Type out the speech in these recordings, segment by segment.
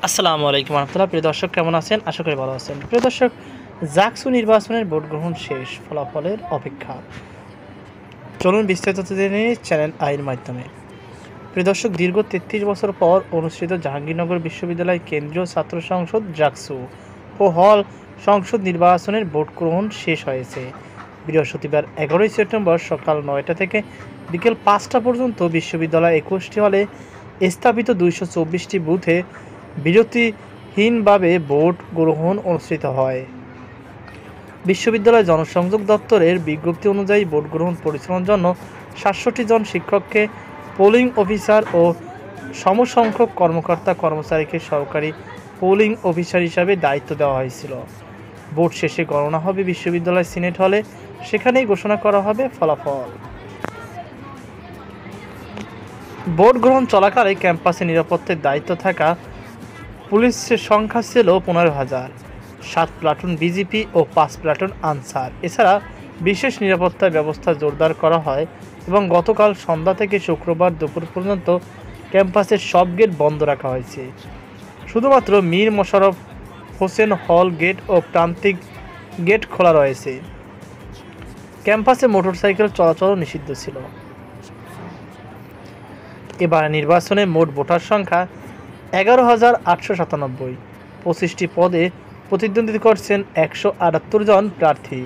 আসসালামু আলাইকুম রহমতুল্লাহ। প্রিয় দর্শক, কেমন আছেন? আশা করি ভালো আছেন। প্রিয় দর্শক, জাকসু নির্বাচনের ভোট গ্রহণ শেষ, ফলাফলের অপেক্ষা। চলুন বিস্তারিত জেনে নিই চ্যানেল আইয়ের মাধ্যমে। প্রিয় দর্শক, দীর্ঘ ৩৩ বছর পর অনুষ্ঠিত জাহাঙ্গীরনগর বিশ্ববিদ্যালয় কেন্দ্রীয় ছাত্র সংসদ জাকসু ও হল সংসদ নির্বাচনের ভোট গ্রহণ শেষ হয়েছে। বৃহস্পতিবার ১১ সেপ্টেম্বর সকাল ৯টা থেকে বিকেল ৫টা পর্যন্ত বিশ্ববিদ্যালয় ২১টি হলে স্থাপিত ২২৪টি বুথে বিরতিহীনভাবে ভোট গ্রহণ অনুষ্ঠিত হয়। বিশ্ববিদ্যালয় জনসংযোগ দপ্তরের বিজ্ঞপ্তি অনুযায়ী ভোট গ্রহণ পরিচালনার জন্য ৬৭ জন শিক্ষককে, পোলিং অফিসার ও সমসংখ্যক কর্মকর্তা কর্মচারীকে সহকারী পোলিং অফিসার হিসাবে দায়িত্ব দেওয়া হয়েছিল। ভোট শেষে গণনা হবে বিশ্ববিদ্যালয় সিনেট হলে, সেখানেই ঘোষণা করা হবে ফলাফল। ভোট গ্রহণ চলাকালে ক্যাম্পাসে নিরাপত্তার দায়িত্ব থাকা পুলিশের সংখ্যা ছিল ১৫,০০০, ৭ প্লাটুন বিজিপি ও ৫ প্লাটুন আনসার। এছাড়া বিশেষ নিরাপত্তা ব্যবস্থা জোরদার করা হয় এবং গতকাল সন্ধ্যা থেকে শুক্রবার দুপুর পর্যন্ত ক্যাম্পাসের সব গেট বন্ধ রাখা হয়েছে। শুধুমাত্র মীর মোশাররফ হোসেন হল গেট ও প্রান্তিক গেট খোলা রয়েছে। ক্যাম্পাসে মোটরসাইকেল চলাচলও নিষিদ্ধ ছিল। এবার নির্বাচনে মোট ভোটার সংখ্যা ১১,৮৯৭। ২৫টি পদে প্রতিদ্বন্দ্বিতা করছেন ১৭৮ জন প্রার্থী।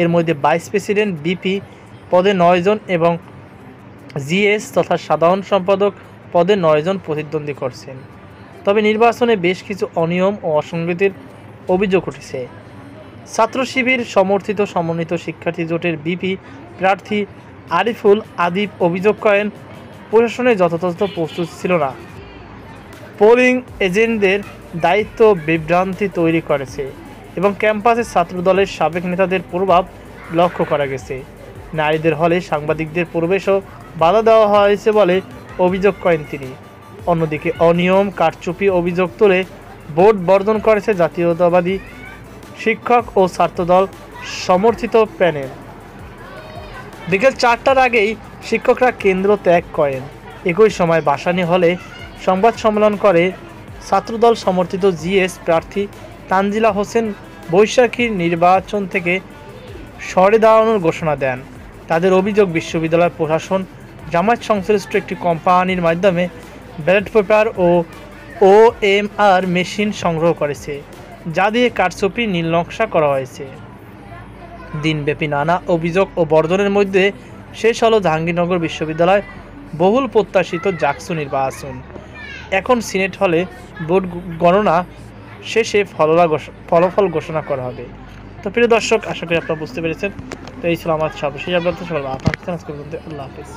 এর মধ্যে ভাইস প্রেসিডেন্ট বিপি পদে ৯ জন এবং জিএস তথা সাধারণ সম্পাদক পদে ৯ জন প্রতিদ্বন্দ্বী করছেন। তবে নির্বাচনে বেশ কিছু অনিয়ম ও অসঙ্গতির অভিযোগ উঠেছে। ছাত্র শিবির সমর্থিত সমন্বিত শিক্ষার্থী জোটের বিপি প্রার্থী আরিফুল আদিব অভিযোগ করেন, প্রশাসনের যথাযথ প্রস্তুত ছিল না, পোলিং এজেন্টদের দায়িত্ব বিভ্রান্তি তৈরি করেছে এবং ক্যাম্পাসে ছাত্রদলের সাবেক নেতাদের প্রভাব লক্ষ্য করা গেছে। নারীদের হলে সাংবাদিকদের প্রবেশও বাধা দেওয়া হয়েছে বলে অভিযোগ করেন তিনি। অন্যদিকে অনিয়ম, কারচুপি অভিযোগ তুলে ভোট বর্জন করেছে জাতীয়তাবাদী শিক্ষক ও ছাত্রদল সমর্থিত প্যানেল। বিকেল ৪টার আগেই শিক্ষকরা কেন্দ্র ত্যাগ করেন। একই সময় বাসানী হলে সংবাদ সম্মেলন করে ছাত্রদল সমর্থিত জিএস প্রার্থী তানজিলা হোসেন বৈশাখীর নির্বাচন থেকে সরে দাঁড়ানোর ঘোষণা দেন। তাদের অভিযোগ, বিশ্ববিদ্যালয় প্রশাসন জামায়াত সংশ্লিষ্ট একটি কোম্পানির মাধ্যমে ব্যালট পেপার ও ওএমআর মেশিন সংগ্রহ করেছে, যা দিয়ে কারচুপি নীলনকশা করা হয়েছে। দিনব্যাপী নানা অভিযোগ ও বর্জনের মধ্যে শেষ হলো জাহাঙ্গীরনগর বিশ্ববিদ্যালয় বহুল প্রত্যাশিত জাকসু নির্বাচন। এখন সিনেট হলে ভোট গণনা শেষে ফলাফল ঘোষণা করা হবে। তো প্রিয় দর্শক, আশা করি আপনারা বুঝতে পেরেছেন। তো এই ছিল আমার সর্বশেষ আপডেট। আল্লাহ হাফেজ।